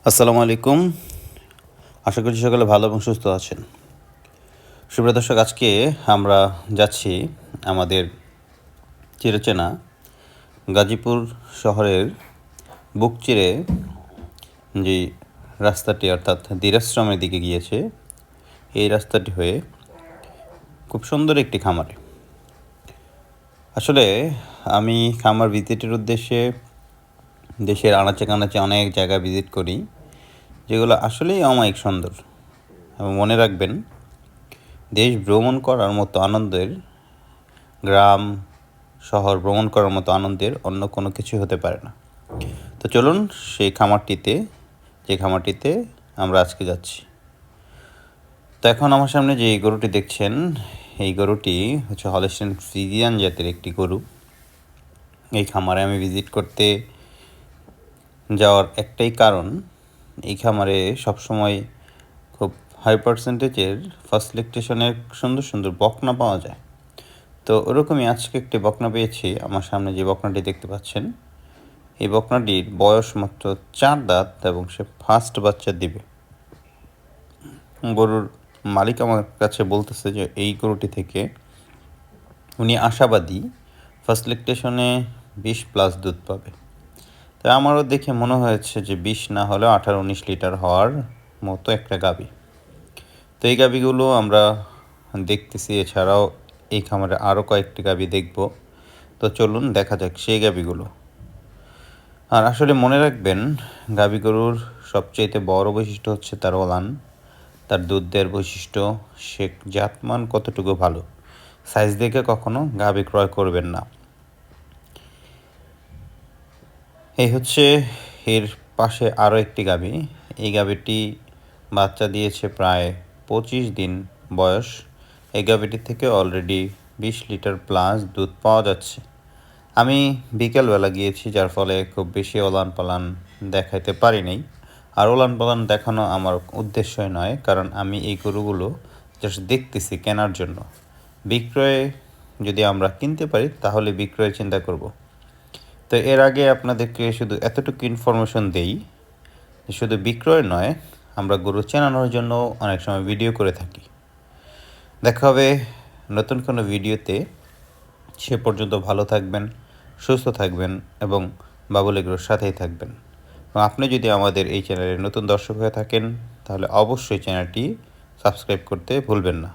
আসসালামু আলাইকুম। আশা করছি সকলে ভালো এবং সুস্থ আছেন। সুপ্রিয় দর্শক, আজকে আমরা যাচ্ছি আমাদের চিরচেনা গাজীপুর শহরের বুক চিরে যে রাস্তাটি অর্থাৎ দিরাশ্রমের দিকে গিয়েছে, এই রাস্তাটি হয়ে খুব সুন্দর একটি খামারে। আসলে আমি খামার ভিজিটের উদ্দেশ্যে দেশের আনাচে কানাচে অনেক জায়গা ভিজিট করি, যেগুলো আসলেই অমায়িক সুন্দর। এবং মনে রাখবেন, দেশ ভ্রমণ করার মতো আনন্দের, গ্রাম শহর ভ্রমণ করার মতো আনন্দের অন্য কোনো কিছু হতে পারে না। তো চলুন সেই খামারটিতে, যে খামারটিতে আমরা আজকে যাচ্ছি। তো এখন আমার সামনে যে গরুটি দেখছেন, এই গরুটি হচ্ছে হলস্টাইন ফ্রিজিয়ান জাতের একটি গরু। এই খামারে আমি ভিজিট করতে যাওয়ার একটাই কারণ, এই খামারে সবসময় খুব হাই পার্সেন্টেজের ফার্স্ট ল্যাকটেশনের সুন্দর সুন্দর বকনা পাওয়া যায়। তো ওরকমই আজকে একটি বকনা পেয়েছি। আমার সামনে যে বকনাটি দেখতে পাচ্ছেন, এই বকনাটির বয়স মাত্র 4 দাঁত এবং সে ফার্স্ট বাচ্চা দিবে। গরুর মালিক আমার কাছে বলতেছে যে এই গরুটি থেকে উনি আশাবাদী ফার্স্ট ল্যাকটেশনে 20+ দুধ পাবে। তাই আমারও দেখে মনে হয়েছে যে 20 না হলেও 18-19 লিটার হওয়ার মতো একটা গাভী। তো এই গাভীগুলো আমরা দেখতেছি, এছাড়াও এই খামারে আরও কয়েকটি গাভী দেখব। তো চলুন দেখা যাক সেই গাভীগুলো। আর আসলে মনে রাখবেন, গাভী গরুর সবচেয়ে বড় বৈশিষ্ট্য হচ্ছে তার ওলান, তার দুধ দেওয়ার বৈশিষ্ট্য, সে জাতমান কতটুকু ভালো। সাইজ দেখে কখনো গাভী ক্রয় করবেন না। এই হচ্ছে এর পাশে আরও একটি গাভী। এই গাভীটি বাচ্চা দিয়েছে প্রায় 25 দিন বয়স। এই গাভীটির থেকে অলরেডি 20 লিটার প্লাস দুধ পাওয়া যাচ্ছে। আমি বিকেলবেলা গিয়েছি, যার ফলে খুব বেশি ওলান পালান দেখাইতে পারিনি। আর ওলান পালান দেখানো আমার উদ্দেশ্যই নয়, কারণ আমি এই গরুগুলো জাস্ট দেখতেছি কেনার জন্য। বিক্রয়ে যদি আমরা কিনতে পারি তাহলে বিক্রয়ের চিন্তা করব। তো এর আগে আপনাদেরকে শুধু এতটুকু ইনফরমেশন দেই, শুধু বিক্রয় নয়, আমরা গরু চেনানোর জন্য অনেক সময় ভিডিও করে থাকি। দেখা হবে নতুন কোনো ভিডিওতে। সে পর্যন্ত ভালো থাকবেন, সুস্থ থাকবেন এবং বাবুল এগ্রোর সাথেই থাকবেন। এবং আপনি যদি আমাদের এই চ্যানেলের নতুন দর্শক হয়ে থাকেন, তাহলে অবশ্যই চ্যানেলটি সাবস্ক্রাইব করতে ভুলবেন না।